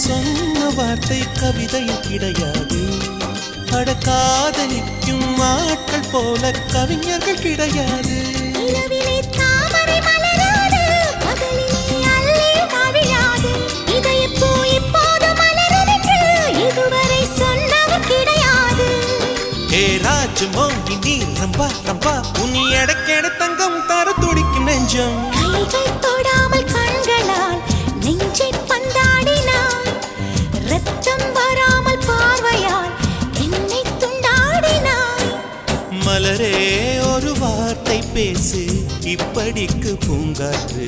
சொன்ன வார்த்தை கவிதையும் கிடையாது. அட காதலிக்கும் ஆட்கள் போல கவிஞர்கள் கிடையாது. நீ ரம்பா ரம்பா உன்னை எடக்கெட தங்கம் தர துடிக்கும் நெஞ்சம். கைகள் தொடாமல் கண்களால் நெஞ்சை பந்தாடினாய். ரத்தம் வராமல் பார்வையால் என்னை துண்டாடினாய். மலரே ஒரு வார்த்தை பேசு இப்படிக்கு பூங்காற்று.